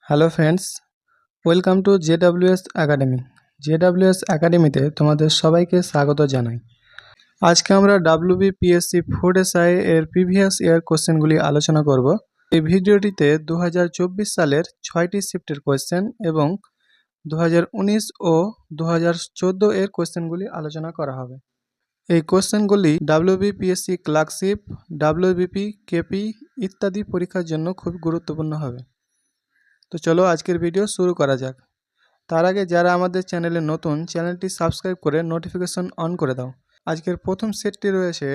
Hello friends, welcome to ZWS academy. ZWS একাডেমিতে তোমাদের সবাইকে স্বাগত জানাই। আজকে আমরা ডাব্লিউবিপিএসসি ফুড এসআই এর প্রিভিয়াস ইয়ার কোশ্চেনগুলি আলোচনা করব। এই ভিডিওটিতে 2024 সালের 6টি শিফটের কোশ্চেন এবং 2019 ও 2014 এর কোশ্চেনগুলি আলোচনা করা হবে। এই কোশ্চেনগুলি ডাব্লিউবিপিএসসি ক্লার্কশিপ, ডাব্লিউবিপি, কেপি ইত্যাদি পরীক্ষার জন্য খুব গুরুত্বপূর্ণ হবে। তো চলো আজকের ভিডিও শুরু করা যাক। তার আগে যারা আমাদের চ্যানেলে নতুন, চ্যানেলটি সাবস্ক্রাইব করে নোটিফিকেশন অন করে দাও। আজকের প্রথম সেটটি রয়েছে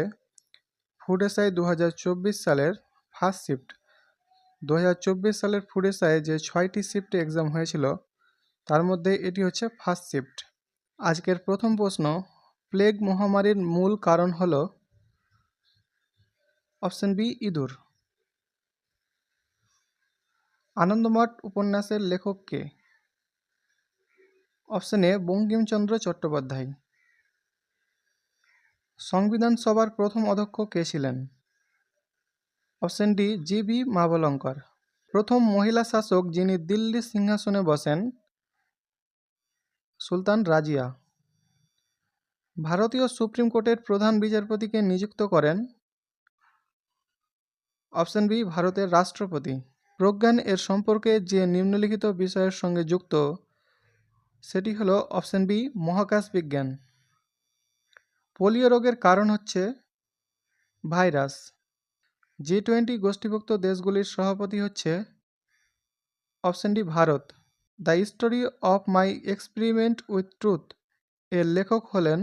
ফুড এসআই 2024 সালের ফার্স্ট শিফট। 2024 সালের ফুড এসআই যে 6টি শিফটে এক্সাম হয়েছিল তার মধ্যে এটি হচ্ছে ফার্স্ট শিফট। আজকের প্রথম প্রশ্ন, প্লেগ মহামারীর মূল কারণ হলো অপশন বি ইঁদুর। আনন্দমঠ উপন্যাসের লেখক কে? Option A Bankimchandra Chattopadhyay. সংবিধান সভার প্রথম অধ্যক্ষ কে ছিলেন? Option D G B. মাভলঙ্কর। প্রথম মহিলা শাসক যিনি দিল্লির সিংহাসনে বসেন? সুলতান রাজিয়া। ভারতীয় সুপ্রিম কোর্টের প্রধান বিচারপতিকে নিযুক্ত করেন? অপশন বি ভারতের রাষ্ট্রপতি। প্রজ্ঞান এর সম্পর্কে যে নিম্নলিখিত বিষয়ের সঙ্গে যুক্ত সেটি হলো অপশন বি মহাকাশ বিজ্ঞান। পোলিও রোগের কারণ হচ্ছে ভাইরাস। জি-20 গোষ্ঠীভুক্ত দেশগুলির সভাপতি হচ্ছে option D Bharat. The story of my experiment with truth এর লেখক হলেন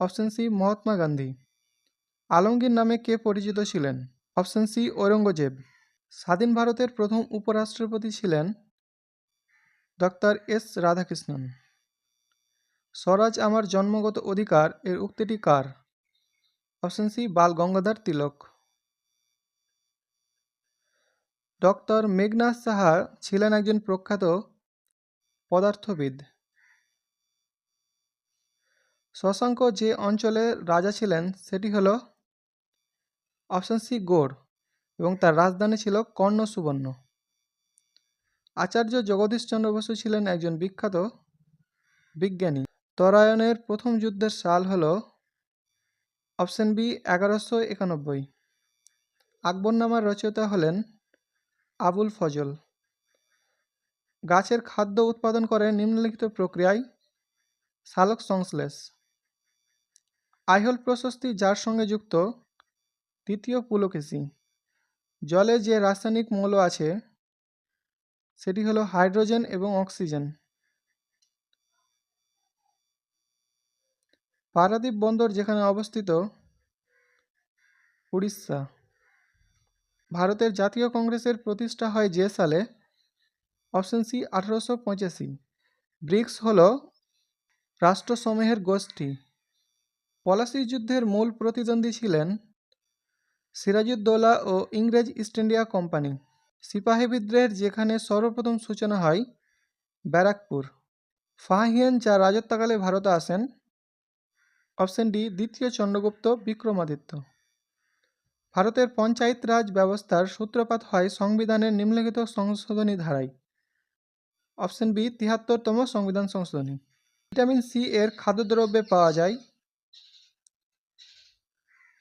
অপশন সি মহাত্মা গান্ধী। আলমগীর নামে কে পরিচিত ছিলেন? Option C Aurangzeb. স্বাধীন ভারতের প্রথম উপরাষ্ট্রপতি ছিলেন ডক্টর এস রাধাকৃষ্ণন। স্বরাজ আমার জন্মগত অধিকার এর উক্তিটি কার? অপশন সি বাল গঙ্গাধর তিলক। ডক্টর মেঘনাথ সাহা ছিলেন একজন প্রখ্যাত পদার্থবিদ। শশাঙ্ক যে অঞ্চলের রাজা ছিলেন সেটি হল অপশন সি গৌড় এবং তার রাজধানী ছিল কর্ণ সুবর্ণ। আচার্য জগদীশচন্দ্র বসু ছিলেন একজন বিখ্যাত বিজ্ঞানী। তরায়ণের প্রথম যুদ্ধের সাল হল অপশন বি 1191। আকবরনামার রচয়িতা হলেন আবুল ফজল। গাছের খাদ্য উৎপাদন করে নিম্নলিখিত প্রক্রিয়ায় সালোক সংশ্লেষ। আইহোল প্রশস্তি যার সঙ্গে যুক্ত? তৃতীয় পুলকেশী। জলে যে রাসায়নিক মৌল আছে সেটি হলো হাইড্রোজেন এবং অক্সিজেন। পারাদ্বীপ বন্দর যেখানে অবস্থিত? উড়িষ্যা। ভারতের জাতীয় কংগ্রেসের প্রতিষ্ঠা হয় যে সালে? Option C 1885। ব্রিক্স হল রাষ্ট্রসমূহের গোষ্ঠী। পলাশী যুদ্ধের মূল প্রতিদ্বন্দ্বী ছিলেন সিরাজউদ্দৌলা ও ইংরেজ ইস্ট ইন্ডিয়া কোম্পানি। সিপাহী বিদ্রোহের যেখানে সর্বপ্রথম সূচনা হয়? ব্যারাকপুর। ফাহিয়ান যার রাজত্বকালে ভারতে আসেন? অপশন ডি দ্বিতীয় চন্দ্রগুপ্ত বিক্রমাদিত্য। ভারতের পঞ্চায়েত রাজ ব্যবস্থার সূত্রপাত হয় সংবিধানের নিম্নলিখিত সংশোধনী ধারায়? অপশন বি 73তম সংবিধান সংশোধনী। ভিটামিন সি এর খাদ্যদ্রব্যে পাওয়া যায়?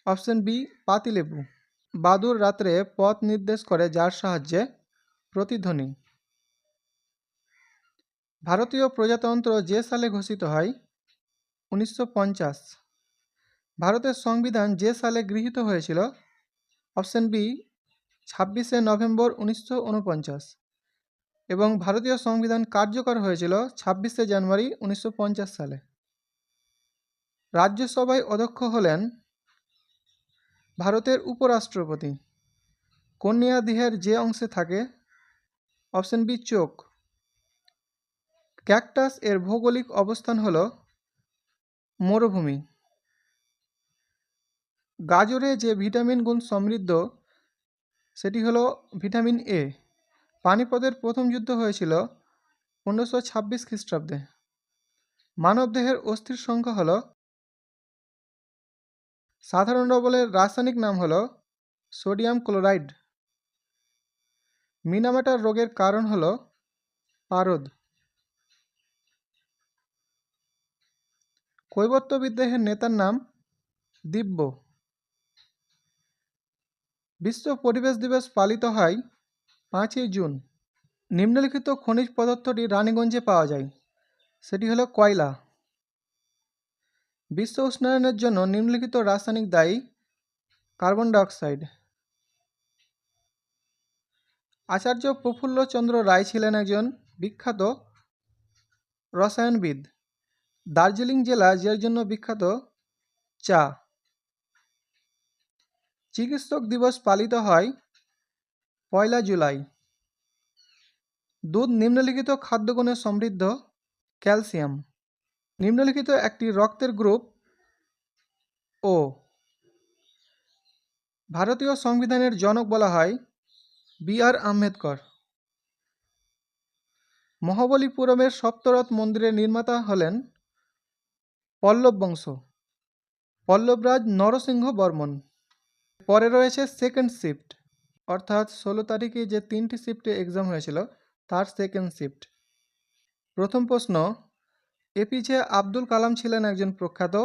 অপশন বি পাতিলেবু। বাদুড় রাত্রে পথ নির্দেশ করে যার সাহায্যে? প্রতিধ্বনি। ভারতীয় প্রজাতন্ত্র যে সালে ঘোষিত হয়? 1950। ভারতের সংবিধান যে সালে গৃহীত হয়েছিল? অপশন বি 26শে নভেম্বর 1949 এবং ভারতীয় সংবিধান কার্যকর হয়েছিল 26শে জানুয়ারি 1950 সালে। রাজ্যসভায় অধ্যক্ষ হলেন ভারতের উপরাষ্ট্রপতি। কন্যা দেহের যে অংশে থাকে? অপশন বি চোখ। ক্যাকটাস এর ভৌগোলিক অবস্থান হল মরুভূমি। গাজরে যে ভিটামিন গুণ সমৃদ্ধ সেটি হলো ভিটামিন এ। পানিপথের প্রথম যুদ্ধ হয়েছিল 1526 খ্রিস্টাব্দে। মানবদেহের অস্থির সংখ্যা হল? সাধারণ লবণের রাসায়নিক নাম হল সোডিয়াম ক্লোরাইড। মিনামাটার রোগের কারণ হল পারদ। কৈবর্ত বিদ্রোহের নেতার নাম দিব্য। বিশ্ব পরিবেশ দিবস পালিত হয় 5ই জুন। নিম্নলিখিত খনিজ পদার্থটি রানীগঞ্জে পাওয়া যায়, সেটি হলো কয়লা। বিশ্ব উষ্ণায়নের জন্য নিম্নলিখিত রাসায়নিক দায়ী: কার্বন ডাইঅক্সাইড। আচার্য প্রফুল্লচন্দ্র রায় ছিলেন একজন বিখ্যাত রসায়নবিদ। দার্জিলিং জেলা যার জন্য বিখ্যাত: চা। চিকিৎসক দিবস পালিত হয় 1 জুলাই। দুধ নিম্নলিখিত খাদ্যগুণে সমৃদ্ধ: ক্যালসিয়াম। নিম্নলিখিত একটি রক্তের গ্রুপ ও। ভারতীয় সংবিধানের জনক বলা হয় বি.আর. আম্বেদকর। মহাবলীপুরমের সপ্তরথ মন্দিরের নির্মাতা হলেন পল্লব বংশ, পল্লবরাজ নরসিংহ বর্মন। পরে রয়েছে সেকেন্ড শিফট, অর্থাৎ 16 তারিখে যে 3টি শিফটে এক্সাম হয়েছিল তার সেকেন্ড শিফট। প্রথম প্রশ্ন: এপিজে আব্দুল কালাম ছিলেন একজন প্রখ্যাত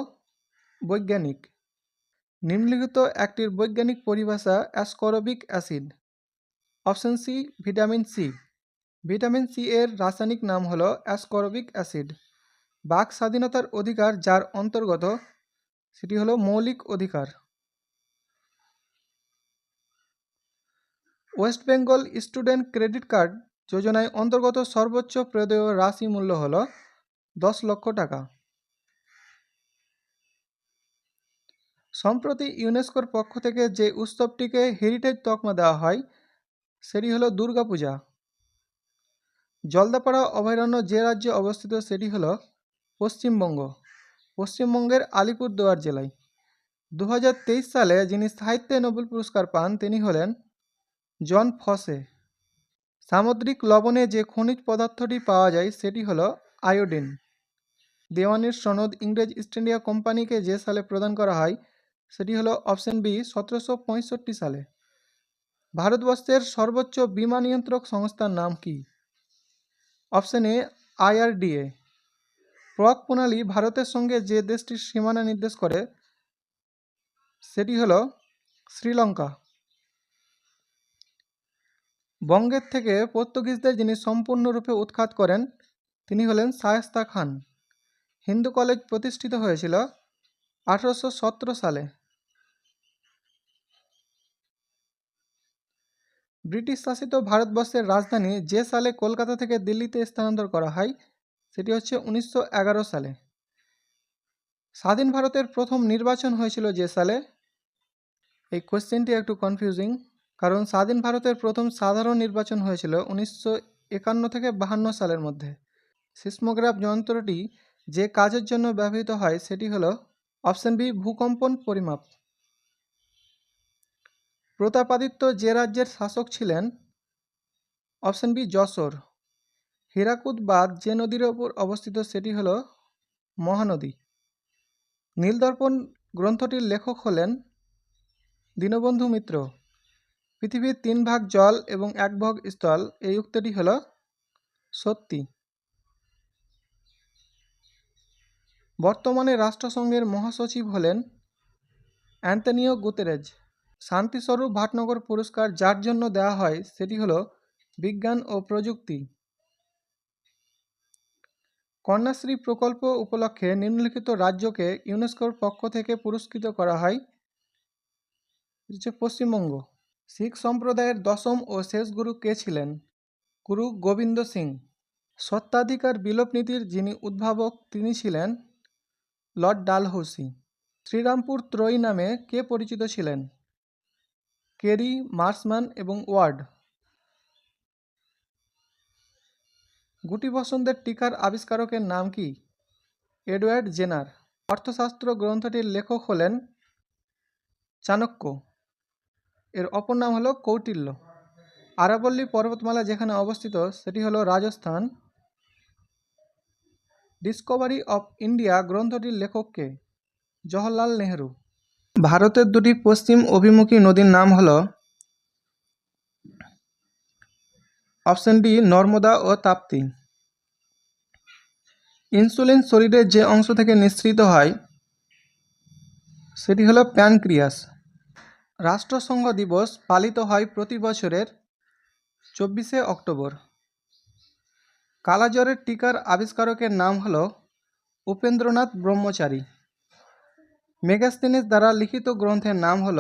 বৈজ্ঞানিক। নিম্নলিখিত একটির বৈজ্ঞানিক পরিভাষা ascorbic acid. Option C vitamin C. Vitamin C এর রাসায়নিক নাম হলো অ্যাসকরবিক অ্যাসিড। বাক স্বাধীনতার অধিকার যার অন্তর্গত, সেটি হলো মৌলিক অধিকার। West Bengal student credit card যোজনায় অন্তর্গত সর্বোচ্চ প্রদেয় রাশি মূল্য হল 10 লক্ষ টাকা। সম্প্রতি ইউনেস্কোর পক্ষ থেকে যে উৎসবটিকে হেরিটেজ তকমা দেওয়া হয় সেটি হলো দুর্গাপূজা। জলদাপাড়া অভয়ারণ্য যে রাজ্যে অবস্থিত সেটি হলো পশ্চিমবঙ্গ। পশ্চিমবঙ্গের আলিপুরদুয়ার জেলায়। 2023 সালে যিনি সাহিত্যে নোবেল পুরস্কার পান তিনি হলেন জন ফসে। সামুদ্রিক লবণে যে খনিজ পদার্থটি পাওয়া যায় সেটি হলো আয়োডিন। দেওয়ানির সনদ ইংরেজ ইস্ট ইন্ডিয়া কোম্পানিকে যে সালে প্রদান করা হয় সেটি হলো অপশন বি 1765 সালে। ভারতবর্ষের সর্বোচ্চ বীমা নিয়ন্ত্রক সংস্থার নাম কি? Option A IRDA। প্রয়াগ প্রণালী ভারতের সঙ্গে যে দেশটির সীমানা নির্দেশ করে সেটি হলো শ্রীলঙ্কা। বঙ্গের থেকে পর্তুগিজদের যিনি সম্পূর্ণরূপে উৎখাত করেন তিনি হলেন শায়েস্তা খান। হিন্দু কলেজ প্রতিষ্ঠিত হয়েছিল 1817 সালে। ব্রিটিশ শাসিত ভারতবর্ষের রাজধানী যে সালে কলকাতা থেকে দিল্লিতে স্থানান্তর করা হয় সেটি হচ্ছে 1911 সালে। স্বাধীন ভারতের প্রথম নির্বাচন হয়েছিল যে সালে। এই কোশ্চেনটি একটু কনফিউজিং, কারণ স্বাধীন ভারতের প্রথম সাধারণ নির্বাচন হয়েছিল 1951 থেকে 52 সালের মধ্যে। সিসমোগ্রাফ যন্ত্রটি যে কাজের জন্য ব্যবহৃত হয় সেটি হলো অপশন বি ভূকম্পন পরিমাপ। প্রতাপাদিত্য যে রাজ্যের শাসক ছিলেন? Option B Jessore. হীরাকুদ বাঁধ যে নদীর ওপর অবস্থিত সেটি হলো মহানদী। নীলদর্পণ গ্রন্থটির লেখক হলেন দীনবন্ধু মিত্র। পৃথিবীর 3 ভাগ জল এবং 1 ভাগ স্থল, এই উক্তিটি হলো সত্যি। বর্তমানে রাষ্ট্রসংঘের মহাসচিব হলেন অ্যান্তনিও গুতেরেজ। শান্তিস্বরূপ ভাটনগর পুরস্কার যার জন্য দেওয়া হয় সেটি হলো বিজ্ঞান ও প্রযুক্তি। কন্যাশ্রী প্রকল্প উপলক্ষে নিম্নলিখিত রাজ্যকে ইউনেস্কোর পক্ষ থেকে পুরস্কৃত করা হয়। পশ্চিমবঙ্গ। শিখ সম্প্রদায়ের 10ম ও শেষ গুরু কে ছিলেন? গুরু গোবিন্দ সিং। সত্ত্বাধিকার বিলোপ নীতির যিনি উদ্ভাবক তিনি ছিলেন লর্ড ডালহৌসি। শ্রীরামপুর ত্রয়ী নামে কে পরিচিত ছিলেন? কেরি, মার্সম্যান এবং ওয়ার্ড। গুটি বসন্তের টিকার আবিষ্কারকের নাম কি? Edward Jenner. অর্থশাস্ত্র গ্রন্থটির লেখক হলেন চাণক্য। এর অপর নাম হলো কৌটিল্য। আরাবল্লী পর্বতমালা যেখানে অবস্থিত সেটি হলো রাজস্থান। ডিসকভারি অফ ইন্ডিয়া গ্রন্থটির লেখক কে? জওহরলাল নেহরু। ভারতের 2টি পশ্চিম অভিমুখী নদীর নাম হলো অপশন ডি নর্মদা ও তাপ্তি। ইনসুলিন শরীরের যে অংশ থেকে নিঃসৃত হয় সেটি হলো প্যানক্রিয়াস। রাষ্ট্রসংঘ দিবস পালিত হয় প্রতি বছরের 24শে অক্টোবর। কালাজ্বরের টিকার আবিষ্কারকের নাম হল উপেন্দ্রনাথ ব্রহ্মচারী। মেগাস্তিনিস দ্বারা লিখিত গ্রন্থের নাম হল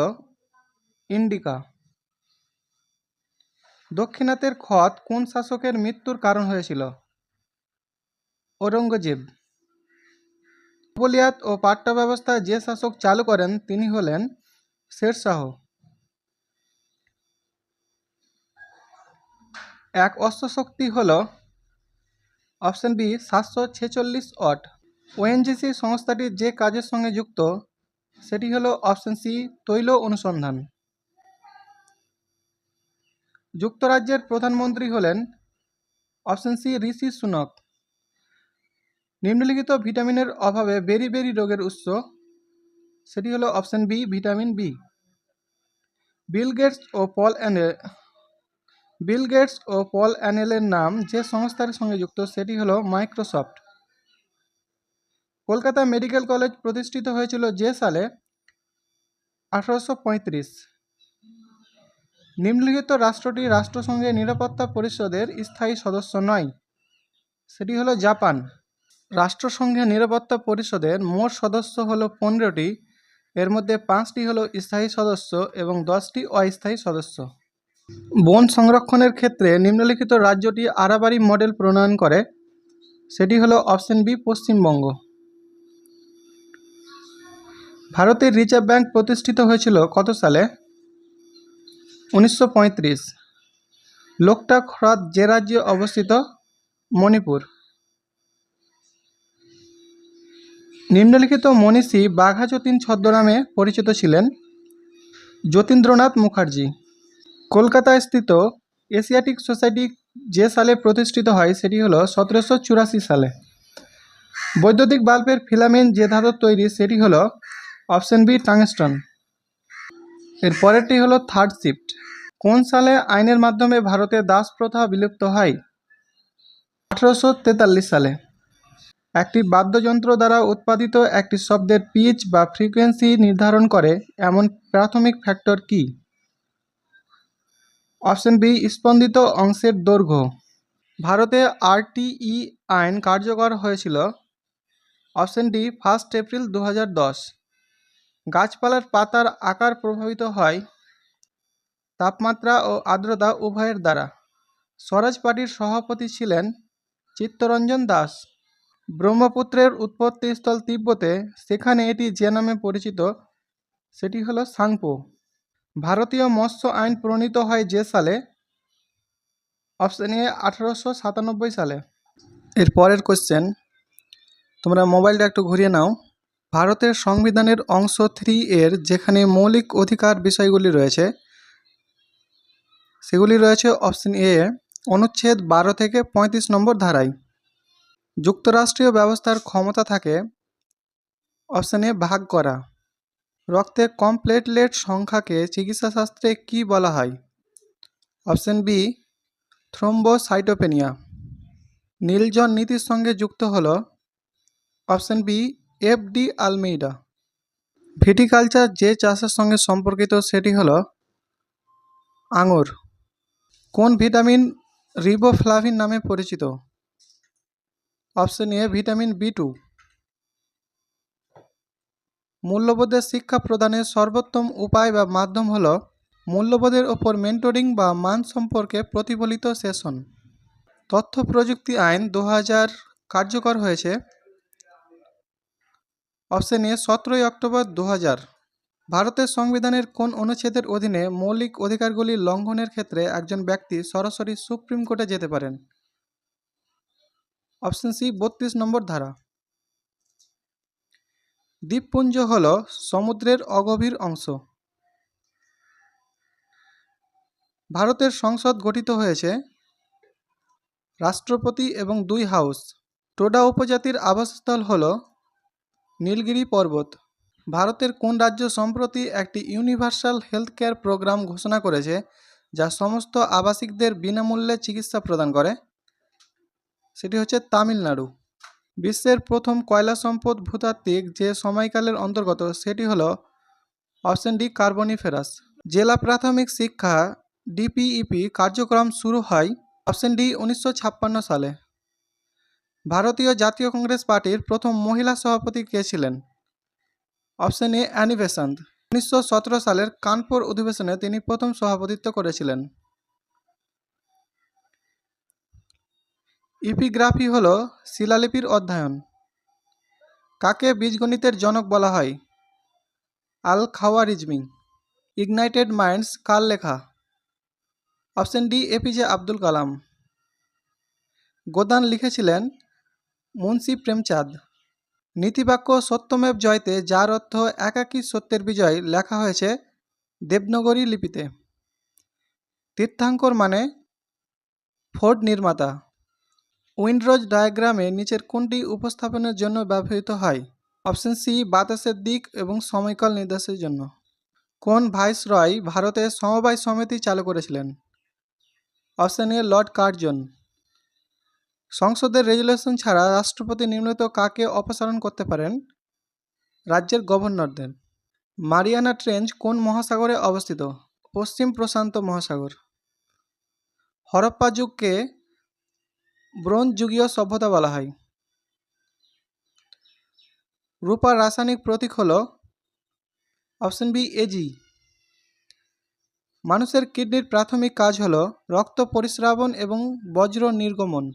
ইন্ডিকা। দক্ষিণাতের খত কোন শাসকের মৃত্যুর কারণ হয়েছিল? ঔরঙ্গজেব। কাবুলিয়াত ও পাট্টা ব্যবস্থা যে শাসক চালু করেন তিনি হলেন শেরশাহ। এক অশ্বশক্তি হল অপশন বি 746 ওয়াট। ওএনজিসি সংস্থাটি যে কাজের সঙ্গে যুক্ত সেটি হলো অপশন সি তৈল অনুসন্ধান। যুক্তরাজ্যের প্রধানমন্ত্রী হলেন অপশন সি ঋষি সুনক। নিম্নলিখিত ভিটামিনের অভাবে বেরি রোগের উৎস সেটি হলো option B vitamin B. Bill Gates ও পল অ্যানেলের নাম যে সংস্থার সঙ্গে যুক্ত সেটি হলো মাইক্রোসফট। কলকাতা মেডিকেল কলেজ প্রতিষ্ঠিত হয়েছিল যে সালে 1835। নিম্নলিখিত রাষ্ট্রটি রাষ্ট্রসংঘের নিরাপত্তা পরিষদের স্থায়ী সদস্য নয় সেটি হলো জাপান। রাষ্ট্রসংঘের নিরাপত্তা পরিষদের মোট সদস্য হলো 15টি, এর মধ্যে 5টি হলো স্থায়ী সদস্য এবং 10টি অস্থায়ী সদস্য। বন সংরক্ষণের ক্ষেত্রে নিম্নলিখিত রাজ্যটি আরাবারি মডেল প্রণয়ন করে সেটি হলো অপশন বি পশ্চিমবঙ্গ। ভারতের রিজার্ভ ব্যাংক প্রতিষ্ঠিত হয়েছিল কত সালে? 1935। লোকটাক হ্রদ যে রাজ্যে অবস্থিত? মণিপুর। নিম্নলিখিত মনীষী বাঘা যতীন ছদ্মনামে পরিচিত ছিলেন? যতীন্দ্রনাথ মুখার্জি। কলকাতায় স্থিত এশিয়াটিক সোসাইটি যে সালে প্রতিষ্ঠিত হয় সেটি হলো 1784 সালে। বৈদ্যুতিক বাল্বের ফিলামেন্ট যে ধাতুর তৈরি সেটি হলো অপশন বি টাংস্টন। এর পরেরটি হলো থার্ড শিফট। কোন সালে আইনের মাধ্যমে ভারতে দাস প্রথা বিলুপ্ত হয়? 1843 সালে। একটি বাদ্যযন্ত্র দ্বারা উৎপাদিত একটি শব্দের পিচ বা ফ্রিকোয়েন্সি নির্ধারণ করে এমন প্রাথমিক ফ্যাক্টর কি? অপশন বি স্পন্দিত অংশের দৈর্ঘ্য। ভারতে আরটিই আইন কার্যকর হয়েছিল অপশন ডি 1 এপ্রিল 2010। গাছপালার পাতার আকার প্রভাবিত হয় তাপমাত্রা ও আর্দ্রতা উভয়ের দ্বারা। স্বরাজ পার্টির সভাপতি ছিলেন চিত্তরঞ্জন দাস। ব্রহ্মপুত্রের উৎপত্তিস্থল তিব্বতে, সেখানে এটি যে নামে পরিচিত সেটি হলো সাংপো। ভারতীয় মৎস্য আইন প্রণীত হয় যে সালে? অপশন এ 1897 সালে। এর পরের কোশ্চেন, তোমরা মোবাইলটা একটু ঘুরিয়ে নাও। ভারতের সংবিধানের অংশ 3 এর যেখানে মৌলিক অধিকার বিষয়গুলি রয়েছে সেগুলি রয়েছে অপশন এ অনুচ্ছেদ 12 থেকে 35 নম্বর ধারায়। যুক্তরাষ্ট্রীয় ব্যবস্থার ক্ষমতা থাকে অপশন এ ভাগ করা। রক্তে কম প্লেটলেট সংখ্যাকে চিকিৎসাশাস্ত্রে কি বলা হয়? Option B thrombocytopenia. নীলজন নীতির সঙ্গে যুক্ত হল option B F D. Almeida. Viticulture যে চাষের সঙ্গে সম্পর্কিত সেটি হলো আঙুর। কোন ভিটামিন রিবোফ্লাভিন নামে পরিচিত? Option A vitamin B2. মূল্যবোধের শিক্ষা প্রদানের সর্বোত্তম উপায় বা মাধ্যম হল মূল্যবোধের ওপর মেন্টরিং বা মান সম্পর্কে প্রতিফলিত সেশন। তথ্য প্রযুক্তি আইন 2000 কার্যকর হয়েছে অপশন এ 17 অক্টোবর 2000। ভারতের সংবিধানের কোন অনুচ্ছেদের অধীনে মৌলিক অধিকারগুলি লঙ্ঘনের ক্ষেত্রে একজন ব্যক্তি সরাসরি সুপ্রিম কোর্টে যেতে পারেন? অপশন সি 32 নম্বর ধারা। দ্বীপপুঞ্জ হল সমুদ্রের অগভীর অংশ। ভারতের সংসদ গঠিত হয়েছে রাষ্ট্রপতি এবং 2 হাউস। টোডা উপজাতির আবাসস্থল হল নীলগিরি পর্বত। ভারতের কোন রাজ্য সম্প্রতি একটি ইউনিভার্সাল হেলথ কেয়ার প্রোগ্রাম ঘোষণা করেছে যা সমস্ত আবাসিকদের বিনামূল্যে চিকিৎসা প্রদান করে, সেটি হচ্ছে তামিলনাড়ু। বিশ্বের প্রথম কয়লা সম্পদ ভূতাত্ত্বিক যে সময়কালের অন্তর্গত সেটি হলো অপশন ডি কার্বনিফেরাস। জেলা প্রাথমিক শিক্ষা ডিপিইপি কার্যক্রম শুরু হয় অপশন ডি 1956 সালে। ভারতীয় জাতীয় কংগ্রেস পার্টির প্রথম মহিলা সভাপতি কে ছিলেন? Option A Annie Besant. 1917 সালের কানপুর অধিবেশনে তিনি প্রথম সভাপতিত্ব করেছিলেন। ইপিগ্রাফি হল শিলালিপির অধ্যয়ন। কাকে বীজগণিতের জনক বলা হয়? আল খাওয়ারিজমি। ইগনাইটেড মাইন্ডস কার লেখা? Option D APJ Abdul Kalam. Godan লিখেছিলেন মুন্সি প্রেমচাঁদ। নীতিবাক্য সত্যমেব জয়তে যার অর্থ একাকী সত্যের বিজয় লেখা হয়েছে দেবনাগরী লিপিতে। তীর্থাঙ্কর মানে ফোর্ড নির্মাতা। উইন্ডরোজ ডায়াগ্রামে নিচের কোনটি উপস্থাপনের জন্য ব্যবহৃত হয়? অপশন সি বাতাসের দিক এবং সময়কাল নির্দেশের জন্য। কোন ভাইসরয় ভারতে সমবায় সমিতি চালু করেছিলেন? Option A Lord Curzon. সংসদের রেজুলেশন ছাড়া রাষ্ট্রপতি নিম্নলিখিত কাকে অপসারণ করতে পারেন? রাজ্যের গভর্নরদের। মারিয়ানা ট্রেঞ্চ কোন মহাসাগরে অবস্থিত? পশ্চিম প্রশান্ত মহাসাগর। হরপ্পা যুগকে ব্রোঞ্জ যুগীয় সভ্যতা বলা হয়। রূপার রাসায়নিক প্রতীক হল অপশন বি এজি। মানুষের কিডনির প্রাথমিক কাজ হল রক্ত পরিস্রাবন এবং বজ্র নির্গমন।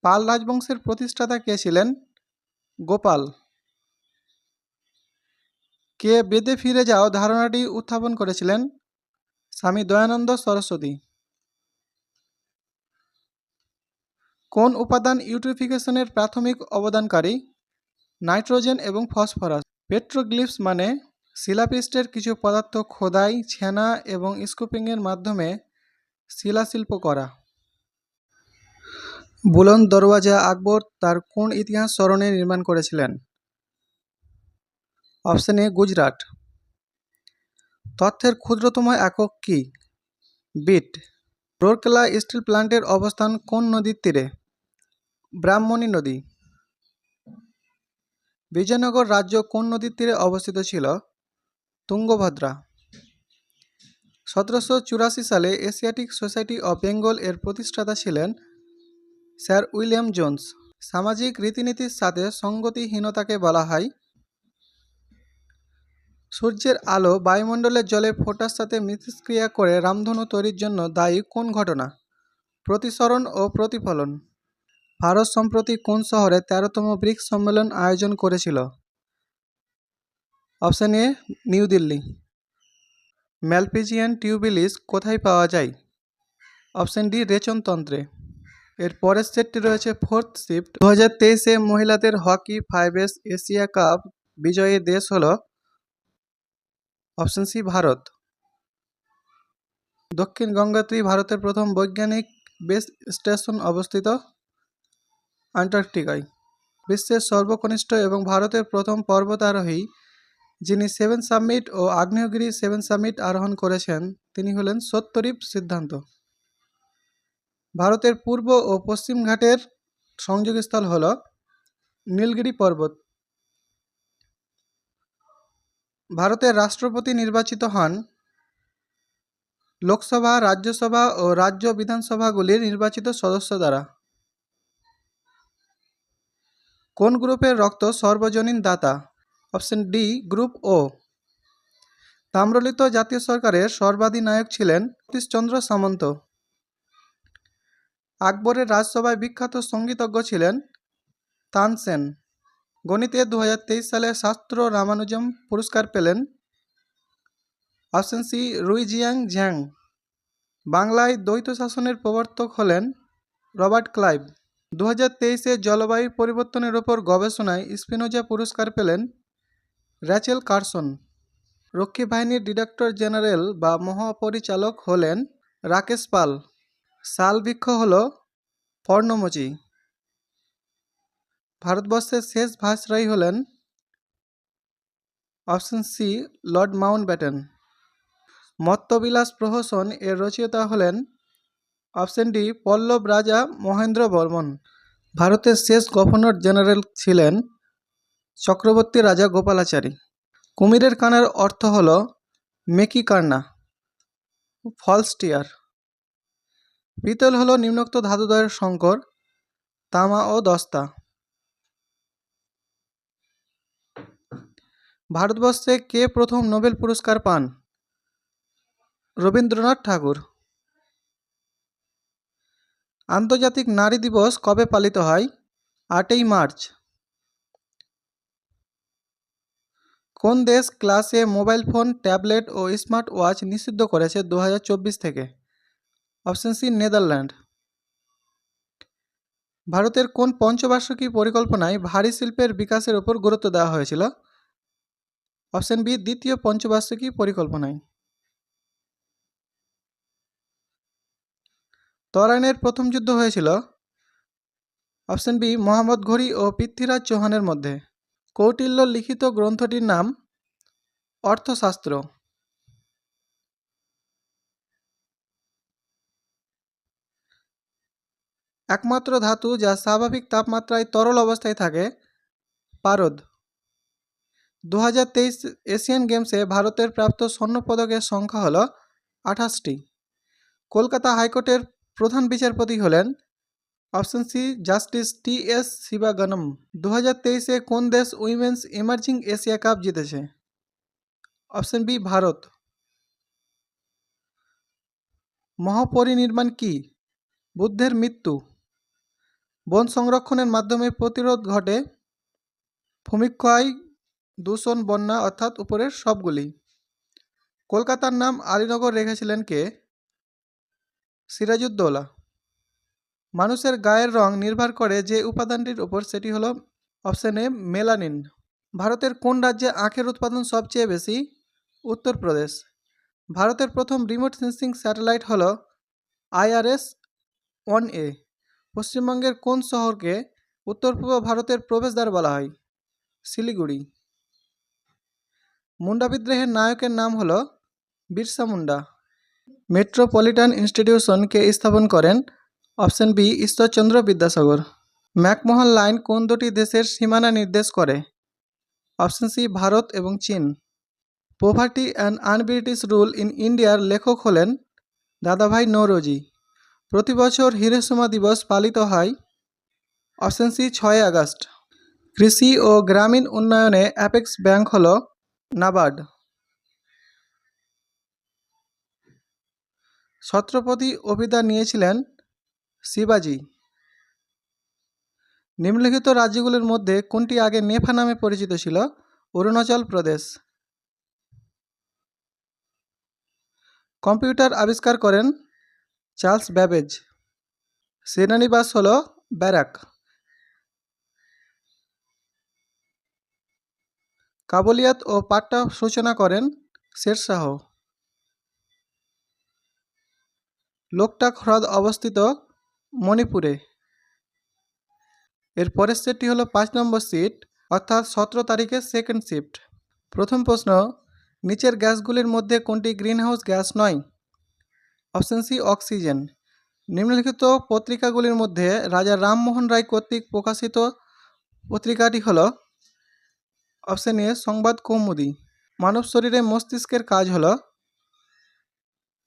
পাল রাজবংশের প্রতিষ্ঠাতা কে ছিলেন? গোপাল। কে বেদে ফিরে যাও ধারণাটি উত্থাপন করেছিলেন? স্বামী দয়ানন্দ সরস্বতী। কোন উপাদান ইউট্রিফিকেশনের প্রাথমিক অবদানকারী? নাইট্রোজেন এবং ফসফরাস। পেট্রোগ্লিফস মানে শিলাপিষ্টের কিছু পদার্থ খোদাই, ছেনা এবং স্কুপিংয়ের মাধ্যমে শিলাশিল্প করা। বুলন্দ দরওয়াজা আকবর তার কোন ইতিহাস স্মরণে নির্মাণ করেছিলেন? Option A Gujarat. তথ্যের ক্ষুদ্রতম একক কি? বিট। রোরকেলা স্টিল প্ল্যান্টের অবস্থান কোন নদীর তীরে? ব্রাহ্মণী নদী। বিজয়নগর রাজ্য কোন নদীর তীরে অবস্থিত ছিল? তুঙ্গভদ্রা। 1784 সালে এশিয়াটিক সোসাইটি অব বেঙ্গল এর প্রতিষ্ঠাতা ছিলেন স্যার উইলিয়াম জোন্স। সামাজিক রীতিনীতির সাথে সঙ্গতিহীনতাকে বলা হয়? সূর্যের আলো বায়ুমণ্ডলের জলে ফোঁটার সাথে মিথস্ক্রিয়া করে রামধনু তৈরির জন্য দায়ী কোন ঘটনা? প্রতিসরণ ও প্রতিফলন। ভারত সম্প্রতি কোন শহরে 13তম ব্রিক্স সম্মেলন আয়োজন করেছিল? Option A New Delhi. Malpighian tubules কোথায় পাওয়া যায়? অপশন ডি রেচনতন্ত্রে। এর পরের সেটটি রয়েছে ফোর্থ শিফট। 2023-এ মহিলাদের হকি 5S এশিয়া কাপ বিজয়ী দেশ হল? Option C Bharat. দক্ষিণ গঙ্গোত্রী ভারতের প্রথম বৈজ্ঞানিক বেস স্টেশন অবস্থিত? আন্টার্কটিকায়। বিশ্বের সর্বকনিষ্ঠ এবং ভারতের প্রথম পর্বতারোহী যিনি 7 সামিট ও আগ্নেয়গিরি 7 সামিট আরোহণ করেছেন তিনি হলেন সত্যরূপ সিদ্ধান্ত। ভারতের পূর্ব ও পশ্চিম ঘাটের সংযোগস্থল হল নীলগিরি পর্বত। ভারতের রাষ্ট্রপতি নির্বাচিত হন লোকসভা, রাজ্যসভা ও রাজ্য বিধানসভাগুলির নির্বাচিত সদস্য দ্বারা। কোন গ্রুপের রক্ত সর্বজনীন দাতা? অপশন ডি গ্রুপ ও। তাম্রলিপ্ত জাতীয় সরকারের সর্বাধিনায়ক ছিলেন সতীশচন্দ্র সামন্ত। আকবরের রাজসভায় বিখ্যাত সঙ্গীতজ্ঞ ছিলেন তানসেন। গণিতে 2023 সালে শাস্ত্র রামানুজম পুরস্কার পেলেন? Option C Ruixiang Zhang. বাংলায় দ্বৈত শাসনের প্রবর্তক হলেন রবার্ট ক্লাইভ। 2023-এ জলবায়ু পরিবর্তনের ওপর গবেষণায় স্পিনোজা পুরস্কার পেলেন র্যাচেল কার্সন। রক্ষী বাহিনীর ডিরেক্টর জেনারেল বা মহাপরিচালক হলেন রাকেশ পাল। শাল বৃক্ষ হল পর্ণমোচী। ভারতবর্ষের শেষ ভাইসরয় হলেন? Option C Lord Mountbatten. মত্তবিলাস প্রহসন এর রচয়িতা হলেন অপশন ডি পল্লব রাজা মহেন্দ্র বর্মন। ভারতের শেষ গভর্নর জেনারেল ছিলেন চক্রবর্তী রাজা গোপালাচারী। কুমিরের কানার অর্থ হল মেকি কান্না, ফলস টিয়ার। পিতল হল নিম্নোক্ত ধাতুদ্বয়ের সংকর, তামা ও দস্তা। ভারতবর্ষে কে প্রথম নোবেল পুরস্কার পান? রবীন্দ্রনাথ ঠাকুর। আন্তর্জাতিক নারী দিবস কবে পালিত হয়? 8ই মার্চ। কোন দেশ ক্লাসে মোবাইল ফোন, ট্যাবলেট ও স্মার্ট ওয়াচ নিষিদ্ধ করেছে 2024 থেকে? Option C Netherland. ভারতের কোন পঞ্চবার্ষিকী পরিকল্পনায় ভারী শিল্পের বিকাশের উপর গুরুত্ব দেওয়া হয়েছিল? অপশন বি দ্বিতীয় পঞ্চবার্ষিকী পরিকল্পনায়। তরাইনের প্রথম যুদ্ধ হয়েছিল? অপশন বি মোহাম্মদ ঘুরি ও পৃথ্বীরাজ চৌহানের মধ্যে। কৌটিল্য লিখিত গ্রন্থটির নাম? অর্থশাস্ত্র। একমাত্র ধাতু যা স্বাভাবিক তাপমাত্রায় তরল অবস্থায় থাকে? পারদ। 2023 এশিয়ান গেমসে ভারতের প্রাপ্ত স্বর্ণপদকের সংখ্যা হল 28টি। কলকাতা হাইকোর্টের প্রধান বিচারপতি হলেন? Option C justice T S. Sivagnanam. 2023-এ কোন দেশ উইমেন্স ইমার্জিং এশিয়া কাপ জিতেছে? Option B Bharat. মহাপরিনির্বাণ কি? বুদ্ধের মৃত্যু। বন সংরক্ষণের মাধ্যমে প্রতিরোধ ঘটে? ভূমিক্ষয়, দূষণ, বন্যা অর্থাৎ উপরের সবগুলি। কলকাতার নাম আলীনগর রেখেছিলেন কে? সিরাজউদ্দৌলা। মানুষের গায়ের রং নির্ভর করে যে উপাদানটির উপর, সেটি হলো অপশন এ মেলানিন। ভারতের কোন রাজ্যে আখের উৎপাদন সবচেয়ে বেশি? উত্তরপ্রদেশ। ভারতের প্রথম রিমোট সেন্সিং স্যাটেলাইট হল IRS-1A। পশ্চিমবঙ্গের কোন শহরকে উত্তর পূর্ব ভারতের প্রবেশদ্বার বলা হয়? শিলিগুড়ি। মুন্ডা বিদ্রোহের নায়কের নাম হল বিরসা মুন্ডা। মেট্রোপলিটন ইনস্টিটিউশন কে স্থাপন করেন? Option B Ishwarchandra Vidyasagar. McMahon line কোন দুটি দেশের সীমানা নির্দেশ করে? অপশন সি ভারত এবং চীন। Poverty and un-British rule in ইন্ডিয়ার লেখক হলেন দাদাভাই নৌরোজি। প্রতি বছর হিরোশিমা দিবস পালিত হয়? Option C 6 August. কৃষি ও গ্রামীণ উন্নয়নে অ্যাপেক্স ব্যাংক হল নাবার্ড। ছত্রপতি অভিধা নিয়েছিলেন শিবাজি। নিম্নলিখিত রাজ্যগুলির মধ্যে কোনটি আগে নেফা নামে পরিচিত ছিল? অরুণাচল প্রদেশ। কম্পিউটার আবিষ্কার করেন চার্লস ব্যাবেজ। সেনানিবাস হল ব্যারাক। কাবুলিয়াত ও পাট্টা সূচনা করেন শেরশাহ। লোকটাক হ্রদ অবস্থিত মণিপুরে। এর পরের সেটটি হলো 5 নম্বর সিট, অর্থাৎ 17 তারিখের সেকেন্ড শিফট। প্রথম প্রশ্ন, নিচের গ্যাসগুলির মধ্যে কোনটি গ্রিনহাউস গ্যাস নয়? Option C oxygen. নিম্নলিখিত পত্রিকাগুলির মধ্যে রাজা রামমোহন রায় কর্তৃক প্রকাশিত পত্রিকাটি হল? অপশন এ সংবাদ কৌমুদি। মানব শরীরে মস্তিষ্কের কাজ হল?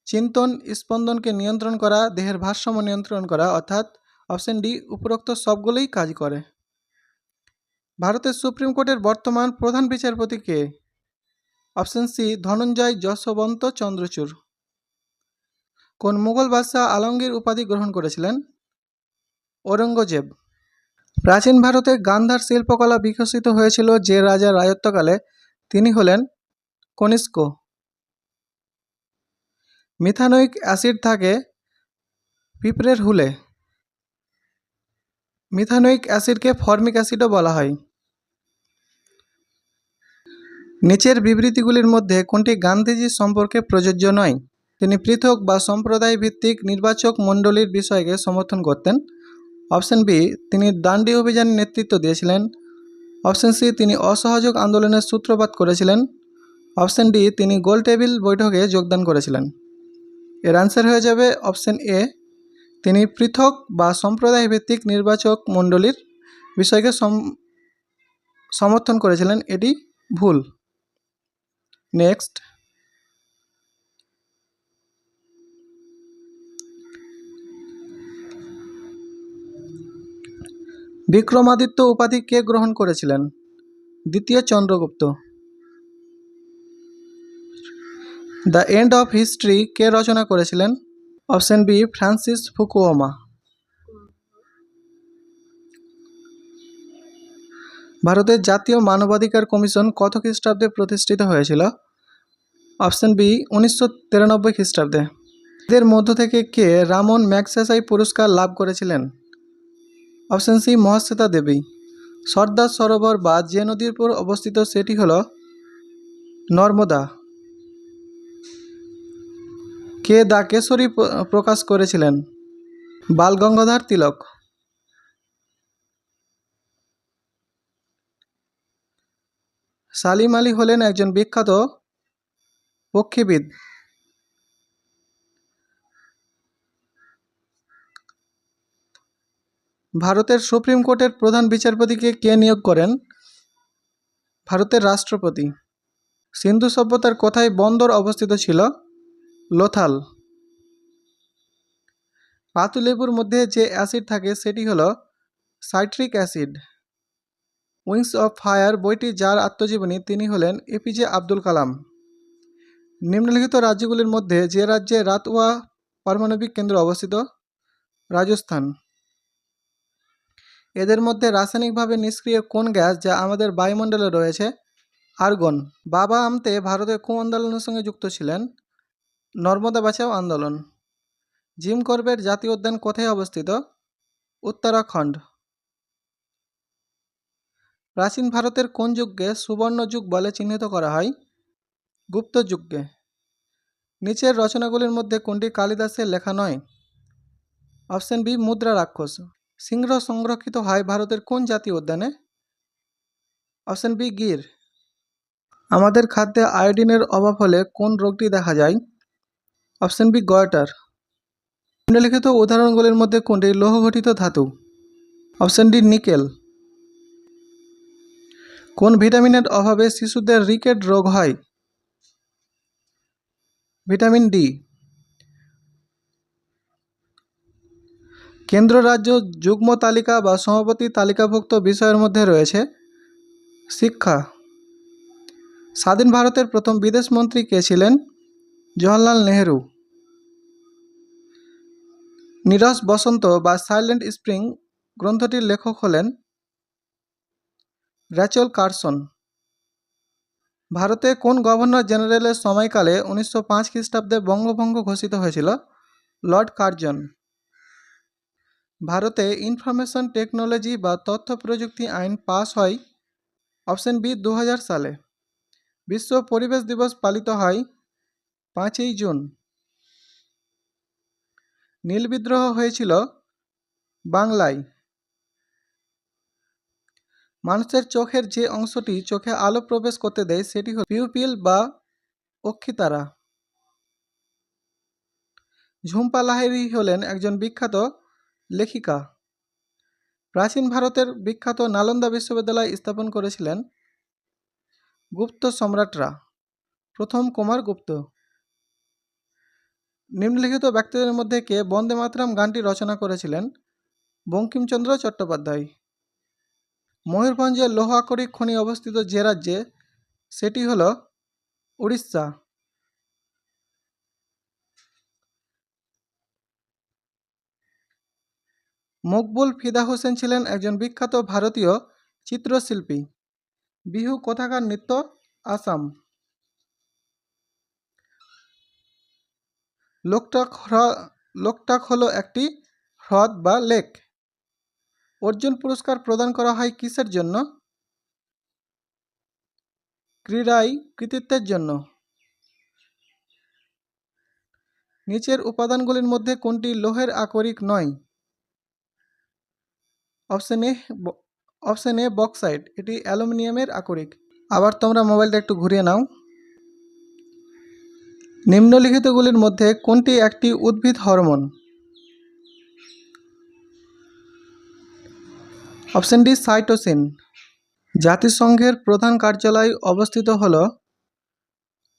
চিন্তন, স্পন্দনকে নিয়ন্ত্রণ করা, দেহের ভারসাম্য নিয়ন্ত্রণ করা, অর্থাৎ অপশন ডি উপরোক্ত সবগুলোই কাজ করে। ভারতের সুপ্রিম কোর্টের বর্তমান প্রধান বিচারপতি কে? Option C Dhananjaya Yeshwant Chandrachud. কোন মুঘল বাদশাহ আলমগীর উপাধি গ্রহণ করেছিলেন? ঔরঙ্গজেব। প্রাচীন ভারতে গান্ধার শিল্পকলা বিকশিত হয়েছিল যে রাজার রাজত্বকালে? তিনি হলেন কনিষ্ক। মিথানোইক অ্যাসিড থাকে পিঁপড়ের হুলে। মিথানোইক অ্যাসিডকে ফর্মিক অ্যাসিডও বলা হয়। নিচের বিবৃতিগুলির মধ্যে কোনটি গান্ধীজি সম্পর্কে প্রযোজ্য নয়? তিনি পৃথক বা সম্প্রদায় ভিত্তিক নির্বাচক মণ্ডলীর বিষয়কে সমর্থন করতেন। অপশন বি তিনি দান্ডি অভিযানের নেতৃত্ব দিয়েছিলেন। অপশন সি তিনি অসহযোগ আন্দোলনের সূত্রপাত করেছিলেন। অপশন ডি, তিনি গোল টেবিল বৈঠকে যোগদান করেছিলেন। এর আনসার হয়ে যাবে অপশন এ, তিনি পৃথক বা সম্প্রদায় ভিত্তিক নির্বাচক মণ্ডলীর বিষয়কে সমর্থন করেছিলেন। এটি ভুল। নেক্সট, বিক্রমাদিত্য উপাধি কে গ্রহণ করেছিলেন? দ্বিতীয় Chandragupta. The end of history কে রচনা করেছিলেন? Option B, Francis Fukuyama. ভারতের জাতীয় মানবাধিকার কমিশন কত খ্রিস্টাব্দে প্রতিষ্ঠিত হয়েছিল? অপশন বি, 1993 খ্রিস্টাব্দে। এদের মধ্য থেকে কে রামন ম্যাগসেসাই পুরস্কার লাভ করেছিলেন? Option C, Mahasweta Devi. সর্দার সরোবর বা যে নদীর উপর অবস্থিত সেটি হল নর্মদা। কে দ্য কেশরী প্রকাশ করেছিলেন? বাল গঙ্গাধর তিলক। সালিম আলী হলেন একজন বিখ্যাত পক্ষীবিদ। ভারতের সুপ্রিম কোর্টের প্রধান বিচারপতিকে কে নিয়োগ করেন? ভারতের রাষ্ট্রপতি। সিন্ধু সভ্যতার কোথায় বন্দর অবস্থিত ছিল? লোথাল। পাতুলেবুর মধ্যে যে অ্যাসিড থাকে সেটি হল citric acid. Wings of fire বইটি যার আত্মজীবনী তিনি হলেন এপিজে আব্দুল কালাম। নিম্নলিখিত রাজ্যগুলির মধ্যে যে রাজ্যে রাতওয়া পারমাণবিক কেন্দ্র অবস্থিত? রাজস্থান। এদের মধ্যে রাসায়নিকভাবে নিষ্ক্রিয় কোন গ্যাস যা আমাদের বায়ুমণ্ডলে রয়েছে? আর্গন। বাবা আমতে ভারতের কোন আন্দোলনের সঙ্গে যুক্ত ছিলেন? নর্মদা বাঁচাও আন্দোলন। জিম করবেট জাতীয় উদ্যান কোথায় অবস্থিত? উত্তরাখণ্ড। প্রাচীন ভারতের কোন যুগকে সুবর্ণ যুগ বলে চিহ্নিত করা হয়? গুপ্ত যুগকে। নিচের রচনাগুলির মধ্যে কোনটি কালিদাসের লেখা নয়? অপশন বি, মুদ্রা রাক্ষস। সিংহ সংরক্ষিত হয় ভারতের কোন জাতীয় উদ্যানে? Option B, Gir. আমাদের খাদ্যে আয়োডিনের অভাব হলে কোন রোগটি দেখা যায়? Option B, goitre. নিম্নলিখিত উদাহরণগুলির মধ্যে কোনটি লৌহ গঠিত ধাতু? Option D, nickel. কোন ভিটামিনের অভাবে শিশুদের রিকেট রোগ হয়? Vitamin D. কেন্দ্র রাজ্য যুগ্ম তালিকা বা সমাপতি তালিকাভুক্ত বিষয়ের মধ্যে রয়েছে শিক্ষা। স্বাধীন ভারতের প্রথম বিদেশ মন্ত্রী কে ছিলেন? জওহরলাল নেহেরু। নীরস বসন্ত বা সাইলেন্ট স্প্রিং গ্রন্থটির লেখক হলেন র্যাচেল কার্সন। ভারতে কোন গভর্নর জেনারেলের সময়কালে 1905 খ্রিস্টাব্দে বঙ্গভঙ্গ ঘোষিত হয়েছিল? Lord Curzon. ভারতে ইনফরমেশন টেকনোলজি বা তথ্য প্রযুক্তি আইন পাস হয়? অপশন বি, 2000 সালে। বিশ্ব পরিবেশ দিবস পালিত হয় 5ই জুন। নীল বিদ্রোহ হয়েছিল বাংলায়। মানুষের চোখের যে অংশটি চোখে আলো প্রবেশ করতে দেয় সেটি হল পিউপিল বা অক্ষিতারা। ঝুম্পা লাহিড়ী হলেন একজন বিখ্যাত লেখিকা। প্রাচীন ভারতের বিখ্যাত নালন্দা বিশ্ববিদ্যালয় স্থাপন করেছিলেন গুপ্ত সম্রাটরা। প্রথম কুমার গুপ্ত। নিম্নলিখিত ব্যক্তিদের মধ্যে কে বন্দে মাতরম গানটি রচনা করেছিলেন? বঙ্কিমচন্দ্র চট্টোপাধ্যায়। ময়ূরভঞ্জের লৌহ আকরিক খনি অবস্থিত যে রাজ্যে সেটি হল উড়িষ্যা। মকবুল ফিদা হোসেন ছিলেন একজন বিখ্যাত ভারতীয় চিত্রশিল্পী। বিহু কোথাকার নৃত্য? আসাম। লোকটাক হলো একটি হ্রদ বা লেক। অর্জুন পুরস্কার প্রদান করা হয় কিসের জন্য? ক্রীড়ায় কৃতিত্বের জন্য। নিচের উপাদানগুলির মধ্যে কোনটি লোহের আকরিক নয়? Option A bauxite. এটি অ্যালুমিনিয়ামের আকরিক। আবার তোমরা মোবাইলটা একটু ঘুরিয়ে নাও। নিম্নলিখিতগুলির মধ্যে কোনটি একটি উদ্ভিদ হরমোন? Option D cytosine. জাতিসংঘের প্রধান কার্যালয় অবস্থিত হল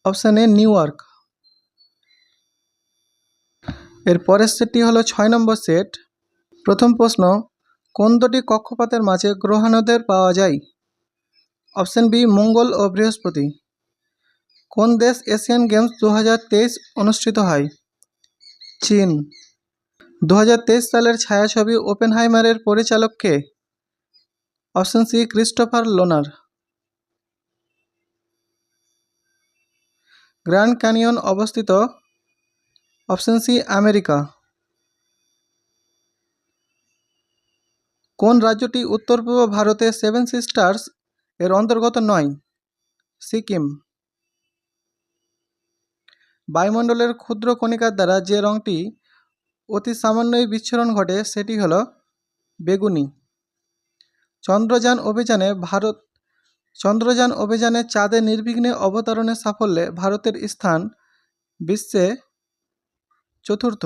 অপশন এ নিউ ইয়র্ক। এর পরের সেটটি হলো 6 নম্বর সেট। প্রথম প্রশ্ন, কোন দুটি কক্ষপথের মাঝে গ্রহাণুদের পাওয়া যায়? অপশন বি মঙ্গল ও বৃহস্পতি। কোন দেশ এশিয়ান গেমস 2023 অনুষ্ঠিত হয়? চীন। 2023 সালের ছায়াছবি ওপেনহাইমারের পরিচালক কে? অপশন সি ক্রিস্টোফার লোনার। গ্র্যান্ড ক্যানিয়ন অবস্থিত? Option C America. কোন রাজ্যটি উত্তর পূর্ব ভারতে সেভেন সিস্টার্স এর অন্তর্গত নয়? সিকিম। বায়ুমণ্ডলের ক্ষুদ্র কণিকার দ্বারা যে রঙটি অতি সামান্যই বিচ্ছুরণ ঘটে সেটি হল বেগুনি। চন্দ্রযান অভিযানে চাঁদে নির্বিঘ্নে অবতরণের সাফল্যে ভারতের স্থান বিশ্বে চতুর্থ।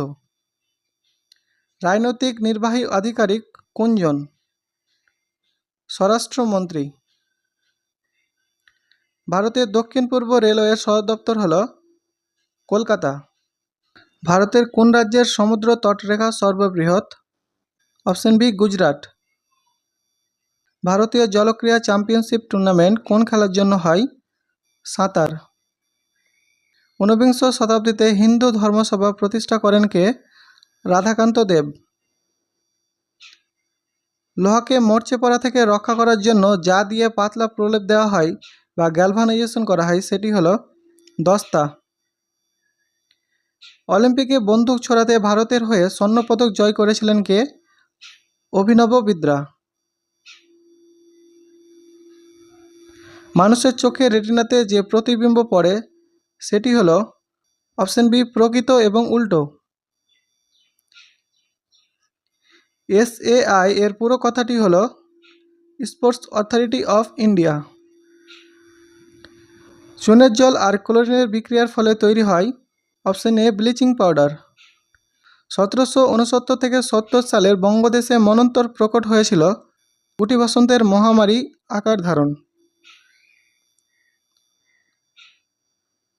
রাজনৈতিক নির্বাহী আধিকারিক কোনজন? স্বরাষ্ট্রমন্ত্রী। ভারতের দক্ষিণ পূর্ব রেলওয়ের সদর দপ্তর হল কলকাতা। ভারতের কোন রাজ্যের সমুদ্র তটরেখা সর্ববৃহৎ? Option B Gujarat. ভারতীয় জলক্রীড়া চ্যাম্পিয়নশিপ টুর্নামেন্ট কোন খেলার জন্য হয়? সাঁতার। ঊনবিংশ শতাব্দীতে হিন্দু ধর্মসভা প্রতিষ্ঠা করেন কে? রাধাকান্ত দেব। লোহাকে মরচে পড়া থেকে রক্ষা করার জন্য যা দিয়ে পাতলা প্রলেপ দেওয়া হয় বা গ্যালভানাইজেশন করা হয় সেটি হলো দস্তা। অলিম্পিকে বন্দুক ছোড়াতে ভারতের হয়ে স্বর্ণপদক জয় করেছিলেন কে? অভিনব বিদ্রা। মানুষের চোখে রেটিনাতে যে প্রতিবিম্ব পড়ে সেটি হলো অপশন বি প্রকৃত এবং উল্টো। SAI এর পুরো কথাটি হলো স্পোর্টস অথরিটি অফ ইন্ডিয়া। চুনের জল আর ক্লোরিনের বিক্রিয়ার ফলে তৈরি হয় অপশন এ ব্লিচিং পাউডার। 1769 থেকে 70 সালের বঙ্গদেশে মন্বন্তর প্রকট হয়েছিল গুটি বসন্তের মহামারী আকার ধারণ।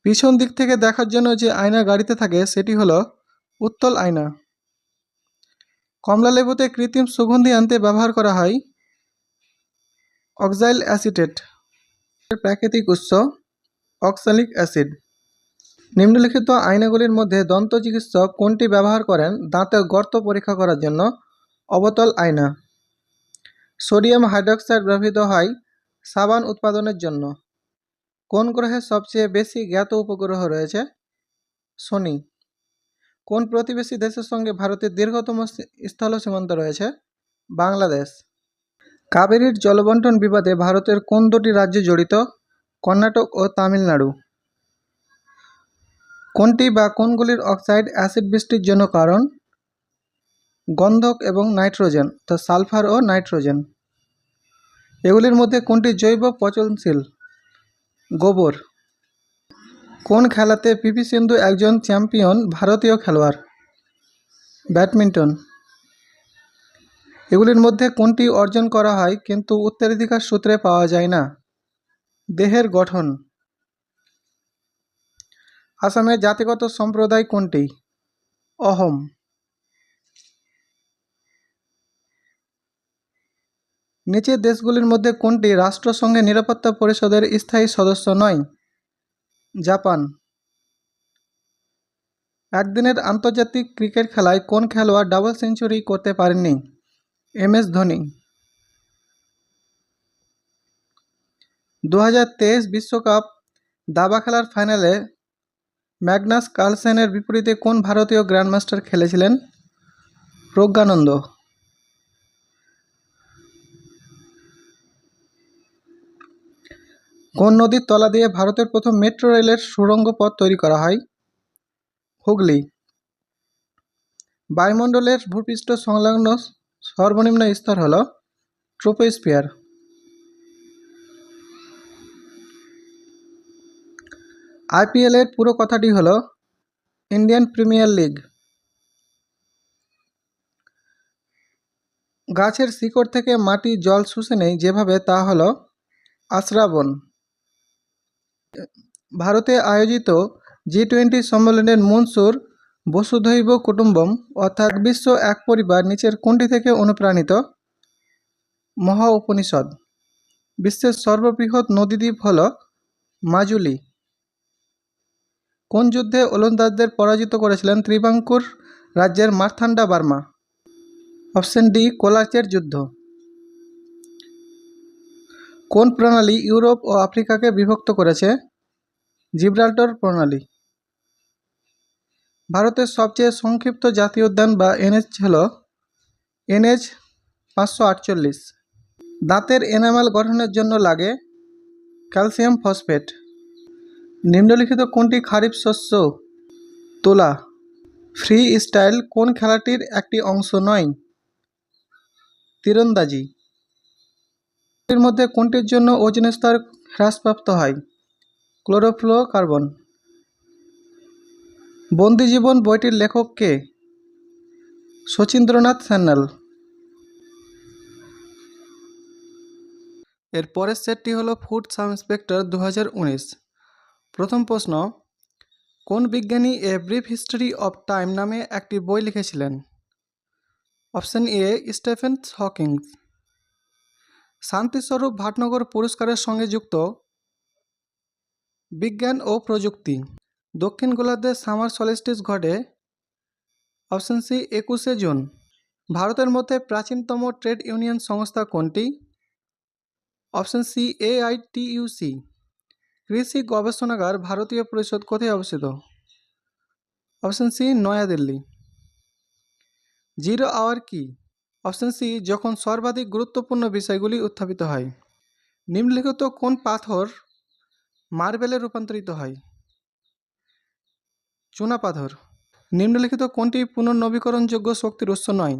পিছন দিক থেকে দেখার জন্য যে আয়না গাড়িতে থাকে সেটি হলো উত্তল আয়না। কমলা লেবুতে কৃত্রিম সুগন্ধি আনতে ব্যবহার করা হয় অক্সাইল অ্যাসিটেট। এর প্রাকৃতিক উৎস অক্সালিক অ্যাসিড। নিম্নলিখিত আয়নাগুলির মধ্যে দন্ত চিকিৎসক কোনটি ব্যবহার করেন দাঁতের গর্ত পরীক্ষা করার জন্য? অবতল আয়না। সোডিয়াম হাইড্রক্সাইড ব্যবহৃত হয় সাবান উৎপাদনের জন্য। কোন গ্রহে সবচেয়ে বেশি জ্ঞাত উপগ্রহ রয়েছে? শনি। কোন প্রতিবেশী দেশের সঙ্গে ভারতের দীর্ঘতম স্থল সীমান্ত রয়েছে? বাংলাদেশ। কাবেরীর জলবন্টন বিবাদে ভারতের কোন দুটি রাজ্য জড়িত? কর্ণাটক ও তামিলনাড়ু। কোনটি বা কোনগুলির অক্সাইড অ্যাসিড বৃষ্টির জন্য কারণ? গন্ধক এবং নাইট্রোজেন, তো সালফার ও নাইট্রোজেন। এগুলির মধ্যে কোনটি জৈব পচনশীল? গোবর। কোন খেলাতে পিভি সিন্ধু একজন চ্যাম্পিয়ন ভারতীয় খেলোয়াড়? ব্যাডমিন্টন। এগুলির মধ্যে কোনটি অর্জন করা হয় কিন্তু উত্তরাধিকার সূত্রে পাওয়া যায় না? দেহের গঠন। আসামের জাতিগত সম্প্রদায় কোনটি? অহোম। নিচের দেশগুলির মধ্যে কোনটি রাষ্ট্রসংঘের নিরাপত্তা পরিষদের স্থায়ী সদস্য নয়? জাপান। একদিনের আন্তর্জাতিক ক্রিকেট খেলায় কোন খেলোয়াড় ডাবল সেঞ্চুরি করতে পারেননি? MS ধোনি। 2023 বিশ্বকাপ দাবা খেলার ফাইনালে ম্যাগনাস কার্লসেনের বিপরীতে কোন ভারতীয় গ্র্যান্ডমাস্টার খেলেছিলেন? প্রজ্ঞানন্দ। কোন নদীর তলা দিয়ে ভারতের প্রথম মেট্রো রেলের সুড়ঙ্গ পথ তৈরি করা হয়? হুগলি। বায়ুমণ্ডলের ভূপৃষ্ঠ সংলগ্ন সর্বনিম্ন স্তর হল ট্রোপোস্ফিয়ার। আইপিএল এর পুরো কথাটি হলো ইন্ডিয়ান প্রিমিয়ার লিগ। গাছের শিকড় থেকে মাটি জল শুষে নেয় যেভাবে, তা হলো আশ্রাবণ। ভারতে আয়োজিত জি20 সম্মেলনের মূল সুর বসুধৈব কুটুম্বম অর্থাৎ বিশ্ব এক পরিবার নিচের কোনটি থেকে অনুপ্রাণিত? মহা উপনিষদ। বিশ্বের সর্ববৃহৎ নদীদ্বীপ হল মাজুলি। কোন যুদ্ধে ওলন্দাজদের পরাজিত করেছিলেন ত্রিবাঙ্কুর রাজ্যের মার্থান্ডা বার্মা? অপশন ডি, কোলাচের যুদ্ধ। কোন প্রণালী ইউরোপ ও আফ্রিকাকে বিভক্ত করেছে? জিব্রাল্টার প্রণালী। ভারতের সবচেয়ে সংক্ষিপ্ত জাতীয় উদ্যান বা এনএইচ হল NH 548। দাঁতের এনামেল গঠনের জন্য লাগে ক্যালসিয়াম ফসফেট। নিম্নলিখিত কোনটি খারিফ শস্য? তুলা। ফ্রি স্টাইল কোন খেলাটির একটি অংশ নয়? তীরন্দাজি। এর মধ্যে কোনটির জন্য ওজোন স্তর হ্রাসপ্রাপ্ত হয়? ক্লোরোফ্লোরোকার্বন। বন্দিজীবন বইটির লেখক কে? শচীন্দ্রনাথ সান্যাল। এর পরের সেটটি হলো ফুড সাব ইন্সপেক্টর 2019। প্রথম প্রশ্ন, কোন বিজ্ঞানী a brief history of time নামে একটি বই লিখেছিলেন? Option A, Stephen Hawking. Shanti Swarup Bhatnagar পুরস্কারের সঙ্গে যুক্ত বিজ্ঞান ও প্রযুক্তি। দক্ষিণ গোলার্ধে সামার সলিস্টিস ঘটে। অপশন সি, 21শে জুন। ভারতের মধ্যে প্রাচীনতম ট্রেড ইউনিয়ন সংস্থা কোনটি? Option C, AITUC। কৃষি গবেষণাগার ভারতীয় পরিষদ কোথায় অবস্থিত? Option C, New Delhi. Zero hour কি? অপশন সি, যখন সর্বাধিক গুরুত্বপূর্ণ বিষয়গুলি উত্থাপিত হয়। নিম্নলিখিত কোন পাথর মার্বেলে রূপান্তরিত হয়? চুনা পাথর। নিম্নলিখিত কোনটি পুনর্নবীকরণযোগ্য শক্তির উৎস নয়?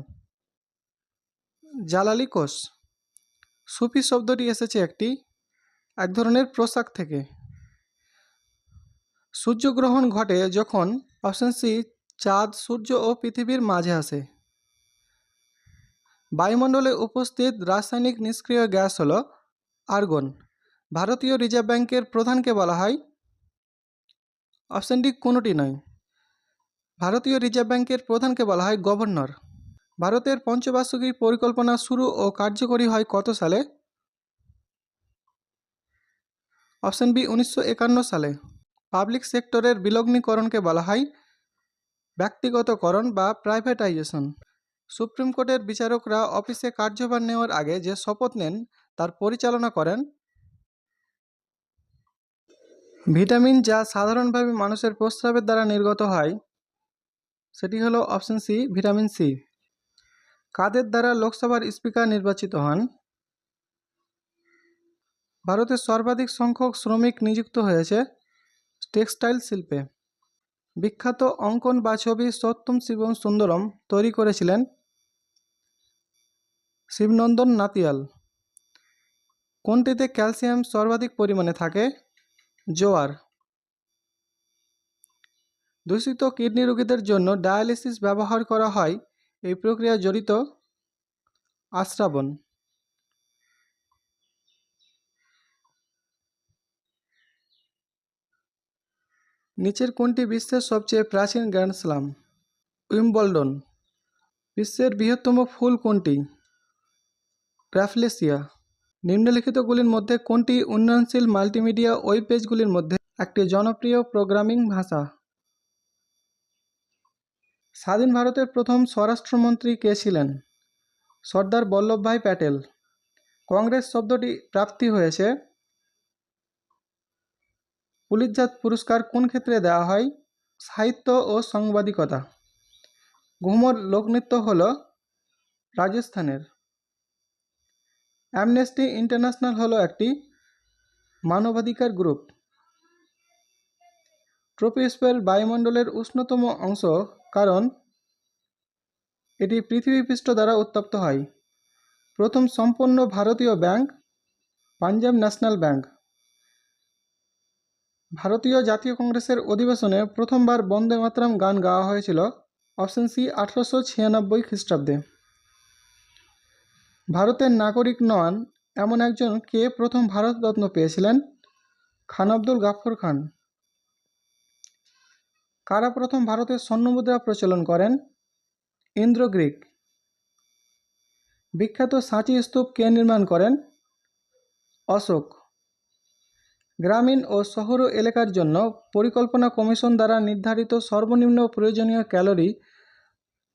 জ্বালালি কোষ। সুফি শব্দটি এসেছে এক ধরনের পোশাক থেকে। সূর্যগ্রহণ ঘটে যখন? অপশন সি, চাঁদ সূর্য ও পৃথিবীর মাঝে আসে। বায়ুমণ্ডলে উপস্থিত রাসায়নিক নিষ্ক্রিয় গ্যাস হল আর্গন। ভারতীয় রিজার্ভ ব্যাংকের প্রধানকে বলা হয়? অপশন ডি, কোনোটি নয়। ভারতীয় রিজার্ভ ব্যাংকের প্রধানকে বলা হয় গভর্নর। ভারতের পঞ্চবার্ষিকী পরিকল্পনা শুরু ও কার্যকরী হয় কত সালে? অপশন বি, 1951 সালে। পাবলিক সেক্টরের বিলগ্নীকরণকে বলা হয় ব্যক্তিগতকরণ বা প্রাইভেটাইজেশন। সুপ্রিম কোর্টের বিচারকরা অফিসে কার্যভার নেওয়ার আগে যে শপথ নেন তার পরিচালনা করেন? ভিটামিন যা সাধারণভাবে মানুষের প্রস্রাবের দ্বারা নির্গত হয় সেটি হলো অপশন সি, ভিটামিন সি। কাদের দ্বারা লোকসভার স্পিকার নির্বাচিত হন? ভারতের সর্বাধিক সংখ্যক শ্রমিক নিযুক্ত হয়েছে টেক্সটাইল শিল্পে। বিখ্যাত অঙ্কন বা ছবি সত্যম শিবম সুন্দরম তৈরি করেছিলেন শিবনন্দন নাতিয়াল। কোনটিতে ক্যালসিয়াম সর্বাধিক পরিমাণে থাকে? জোয়ার। দূষিত কিডনি রোগীদের জন্য ডায়ালিসিস ব্যবহার করা হয়, এই প্রক্রিয়া জড়িত আশ্রাবণ। নিচের কোনটি বিশ্বের সবচেয়ে প্রাচীন গ্র্যান্ড স্লাম? উইম্বলডন। বিশ্বের বৃহত্তম ফুল কোনটি? গ্রাফলেসিয়া। নিম্নলিখিতগুলির মধ্যে কোনটি উন্নয়নশীল মাল্টিমিডিয়া ওয়েব পেজগুলির মধ্যে একটি জনপ্রিয় প্রোগ্রামিং ভাষা? স্বাধীন ভারতের প্রথম স্বরাষ্ট্রমন্ত্রী কে ছিলেন? সর্দার বল্লভভাই প্যাটেল। কংগ্রেস শব্দটি প্রাপ্তি হয়েছে? পুলিৎজার পুরস্কার কোন ক্ষেত্রে দেওয়া হয়? সাহিত্য ও সাংবাদিকতা। ঘুমর লোকনৃত্য হল রাজস্থানের। অ্যামনেস্টি ইন্টারন্যাশনাল হলো একটি মানবাধিকার গ্রুপ। ট্রপোস্ফিয়ার বায়ুমণ্ডলের উষ্ণতম অংশ কারণ এটি পৃথিবীপৃষ্ঠ দ্বারা উত্তপ্ত হয়। প্রথম সম্পন্ন ভারতীয় ব্যাংক পাঞ্জাব ন্যাশনাল ব্যাংক। ভারতীয় জাতীয় কংগ্রেসের অধিবেশনে প্রথমবার বন্দে মাতরম গান গাওয়া হয়েছিল। অপশন সি 1896 খ্রিস্টাব্দে। ভারতের নাগরিক নন এমন একজন কে প্রথম ভারতরত্ন পেয়েছিলেন? খান আব্দুল গাফর খান। কারা প্রথম ভারতের স্বর্ণমুদ্রা প্রচলন করেন? ইন্দ্র গ্রিক। বিখ্যাত সাঁচি স্তূপ কে নির্মাণ করেন? অশোক। গ্রামীণ ও শহর এলাকার জন্য পরিকল্পনা কমিশন দ্বারা নির্ধারিত সর্বনিম্ন প্রয়োজনীয় ক্যালোরি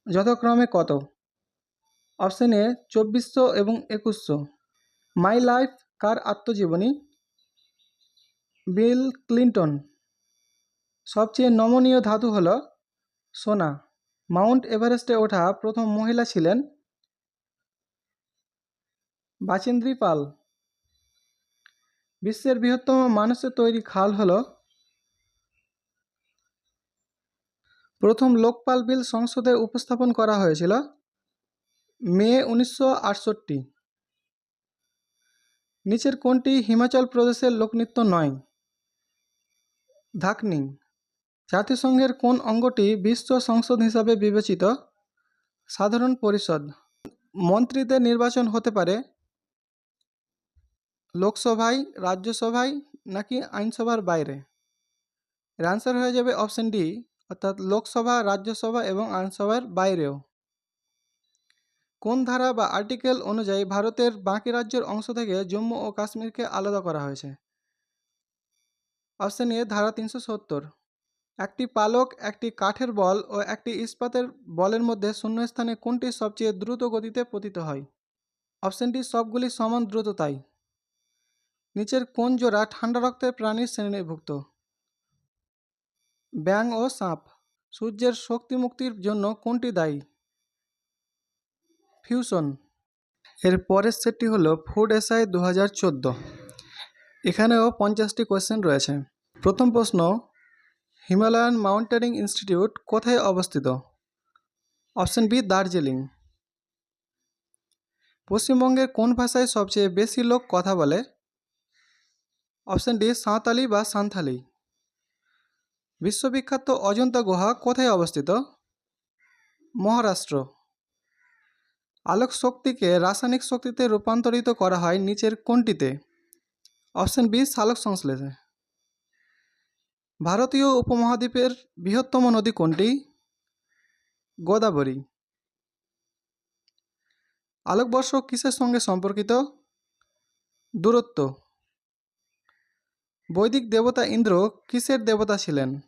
যথাক্রমে কত? অপশন এ 2400 এবং 2100। মাই লাইফ কার আত্মজীবনী? Bill Clinton. সবচেয়ে নমনীয় ধাতু হল সোনা। মাউন্ট এভারেস্টে ওঠা প্রথম মহিলা ছিলেন? বাচেন্দ্রী পাল। বিশ্বের বৃহত্তম মানুষের তৈরি খাল হল? প্রথম লোকপাল বিল সংসদে উপস্থাপন করা হয়েছিল মে 1968। নিচের কোনটি হিমাচল প্রদেশের লোকনৃত্য নয়? ধাকনি। জাতিসংঘের কোন অঙ্গটি বিশ্ব সংসদ হিসাবে বিবেচিত? সাধারণ পরিষদ। মন্ত্রীদের নির্বাচন হতে পারে লোকসভায়, রাজ্যসভায় নাকি আইনসভার বাইরে? এর আনসার হয়ে যাবে অপশন ডি, অর্থাৎ লোকসভা, রাজ্যসভা এবং আইনসভার বাইরেও। কোন ধারা বা আর্টিকেল অনুযায়ী ভারতের বাকি রাজ্যের অংশ থেকে জম্মু ও কাশ্মীরকে আলাদা করা হয়েছে? অপশন এ ধারা 370। একটি পালক, একটি কাঠের বল ও একটি ইস্পাতের বলের মধ্যে শূন্যস্থানে কোনটি সবচেয়ে দ্রুত গতিতে পতিত হয়? অপশন ডি সবগুলি সমান দ্রুততায়। নিচের কোন জোড়া ঠান্ডা রক্তের প্রাণীর শ্রেণীভুক্ত? ব্যাঙ ও সাপ। সূর্যের শক্তি মুক্তির জন্য কোনটি দায়ী? ফিউশন। এর পরের সেটটি হলো ফুড এসআই 2014। এখানেও 50টি কোয়েশ্চেন রয়েছে। প্রথম প্রশ্ন, হিমালয়ান মাউন্টেনিং ইনস্টিটিউট কোথায় অবস্থিত? Option B Darjeeling. পশ্চিমবঙ্গের কোন ভাষায় সবচেয়ে বেশি লোক কথা বলে? অপশন ডি সাঁওতালি বা সান্থালি। বিশ্ববিখ্যাত অজন্তা গুহা কোথায় অবস্থিত? মহারাষ্ট্র। আলোক শক্তিকে রাসায়নিক শক্তিতে রূপান্তরিত করা হয় নিচের কোনটিতে? অপশন বি সালোক সংশ্লেষে। ভারতীয় উপমহাদ্বীপের বৃহত্তম নদী কোনটি? গোদাবরী। আলোকবর্ষ কিসের সঙ্গে সম্পর্কিত? দূরত্ব। বৈদিক দেবতা ইন্দ্র কিসের দেবতা ছিলেন?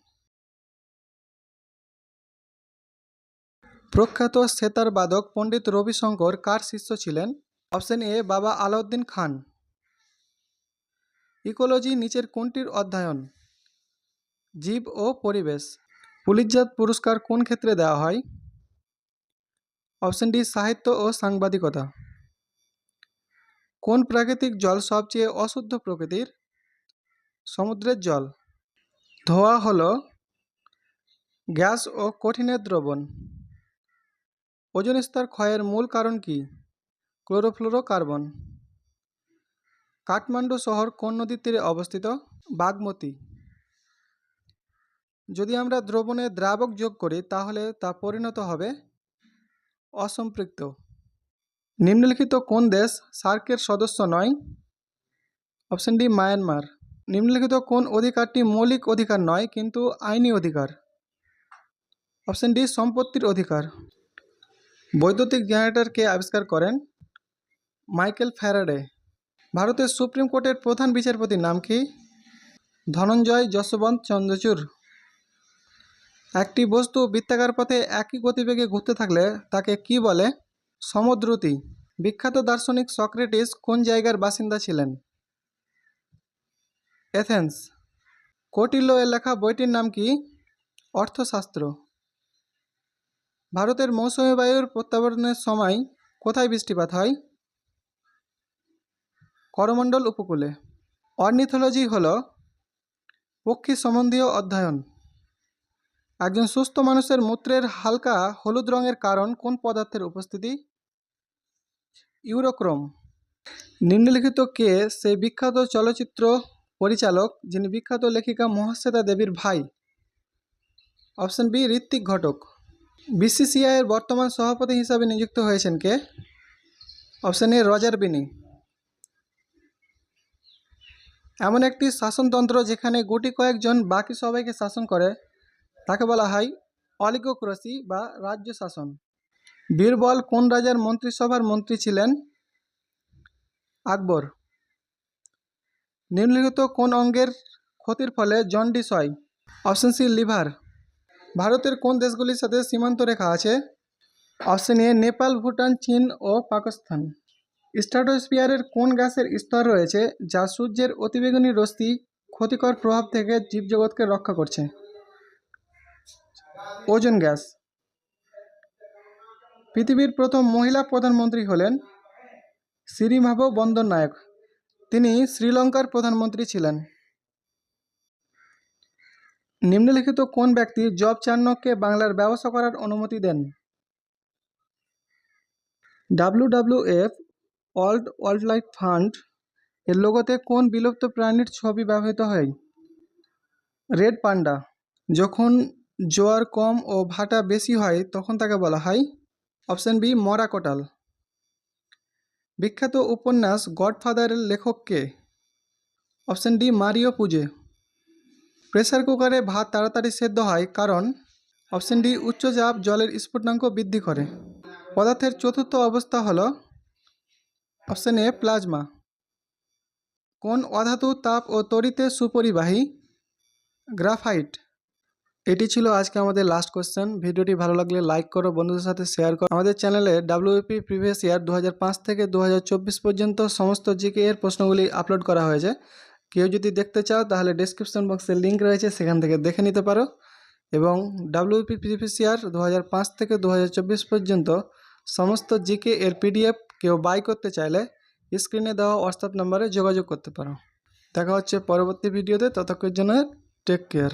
প্রখ্যাত সেতার বাদক পণ্ডিত রবিশঙ্কর কার শিষ্য ছিলেন? অপশন এ বাবা আলাউদ্দিন খান। ইকোলজি নিচের কোনটির অধ্যয়ন? জীব ও পরিবেশ। পুলিৎজার পুরস্কার কোন ক্ষেত্রে দেওয়া হয়? অপশন ডি সাহিত্য ও সাংবাদিকতা। কোন প্রাকৃতিক জল সবচেয়ে অশুদ্ধ প্রকৃতির? সমুদ্রের জল। ধোঁয়া হলো গ্যাস ও কঠিনের দ্রবণ। ওজোন স্তর ক্ষয়ের মূল কারণ কি? ক্লোরোফ্লোরোকার্বন। কাঠমান্ডু শহর কোন নদীর তীরে অবস্থিত? বাগমতী। যদি আমরা দ্রবণে দ্রাবক যোগ করি তাহলে তা পরিণত হবে অসম্পৃক্ত। নিম্নলিখিত কোন দেশ সার্কের সদস্য নয়? Option D Myanmar. নিম্নলিখিত কোন অধিকারটি মৌলিক অধিকার নয় কিন্তু আইনি অধিকার? অপশন ডি সম্পত্তির অধিকার। বৈদ্যুতিক জেনারেটর কে আবিষ্কার করেন? Michael Faraday. ভারতের সুপ্রিম কোর্টের প্রধান বিচারপতির নাম কি? ধনঞ্জয় যশবন্ত চন্দ্রচূড়। একটি বস্তু বৃত্তাকার পথে একই গতিবেগে ঘুরতে থাকলে তাকে কি বলে? সমদ্রুতি। বিখ্যাত দার্শনিক সক্রেটিস কোন জায়গার বাসিন্দা ছিলেন? এথেন্স। কৌটিল্য এর লেখা বইটির নাম কি? অর্থশাস্ত্র। ভারতের মৌসুমী বায়ুর প্রত্যাবর্তনের সময় কোথায় বৃষ্টিপাত হয়? করমণ্ডল উপকূলে। অর্নিথোলজি হল পক্ষী সম্বন্ধীয় অধ্যয়ন। একজন সুস্থ মানুষের মূত্রের হালকা হলুদ রঙের কারণ কোন পদার্থের উপস্থিতি? ইউরোক্রোম। নিম্নলিখিত কে সেই বিখ্যাত চলচ্চিত্র পরিচালক যিনি বিখ্যাত লেখিকা মহাশ্বেতা দেবীর ভাই? Option B Ritwik Ghatak. BCCI এর বর্তমান সভাপতি হিসাবে নিযুক্ত হয়েছেন কে? অপশন এ রজার বিনি। এমন একটি শাসনতন্ত্র যেখানে গুটি কয়েকজন বাকি সবাইকে শাসন করে তাকে বলা হয় অলিগোক্রেসি বা রাজ্য শাসন। বীরবল কোন রাজার মন্ত্রিসভার মন্ত্রী ছিলেন? আকবর। নিম্নলিখিত কোন অঙ্গের ক্ষতির ফলে জন্ডিস হয়? Option C liver. ভারতের কোন দেশগুলির সাথে সীমান্ত রেখা আছে? অপশন এ নেপাল, ভুটান, চীন ও পাকিস্তান। স্ট্র্যাটোস্ফিয়ারের কোন গ্যাসের স্তর রয়েছে যা সূর্যের অতিবেগুনি রশ্মি ক্ষতিকর প্রভাব থেকে জীবজগৎকে রক্ষা করছে? Ozone gas. পৃথিবীর প্রথম মহিলা প্রধানমন্ত্রী হলেন সিরিমাভো বন্দরনায়ক। তিনি শ্রীলঙ্কার প্রধানমন্ত্রী ছিলেন। নিম্নলিখিত কোন ব্যক্তি জব চার্নককে বাংলার ব্যবসা করার অনুমতি দেন? WWF ওয়ার্ল্ড ওয়াইল্ডলাইফ ফান্ড এর লোগোতে কোন বিলুপ্ত প্রাণীর ছবি ব্যবহৃত হয়? Red panda. যখন জোয়ার কম ও ভাটা বেশি হয় তখন তাকে বলা হয়? অপশন বি মরা কোটাল। বিখ্যাত উপন্যাস গডফাদারের লেখক কে? Option D Mario Puzo. Pressure কুকারে ভাত তাড়াতাড়ি সেদ্ধ হয় কারণ? অপশন ডি উচ্চচাপ জলের স্ফুটনাঙ্ক বৃদ্ধি করে। পদার্থের চতুর্থ অবস্থা হল? Option A plasma. কোন অধাতু তাপ ও তড়িতে সুপরিবাহী? গ্রাফাইট। এটি ছিল আজকে আমাদের লাস্ট কোশ্চেন। ভিডিওটি ভালো লাগলে লাইক করো, বন্ধুদের সাথে শেয়ার করো। আমাদের চ্যানেলে WP প্রিভিয়াস ইয়ার 2005 থেকে 2024 পর্যন্ত সমস্ত জিকে এর প্রশ্নগুলি আপলোড করা হয়েছে। কেউ যদি দেখতে চাও তাহলে ডেসক্রিপশন বক্সে লিঙ্ক রয়েছে, সেখান থেকে দেখে নিতে পারো। এবং WP প্রিভিয়াস ইয়ার 2005 থেকে 2024 পর্যন্ত সমস্ত জিকে এর PDF কেউ বাই করতে চাইলে স্ক্রিনে দেওয়া হোয়াটসঅ্যাপ নাম্বারে যোগাযোগ করতে পারো। দেখা হচ্ছে পরবর্তী ভিডিওতে, ততক্ষণের জন্য টেক কেয়ার।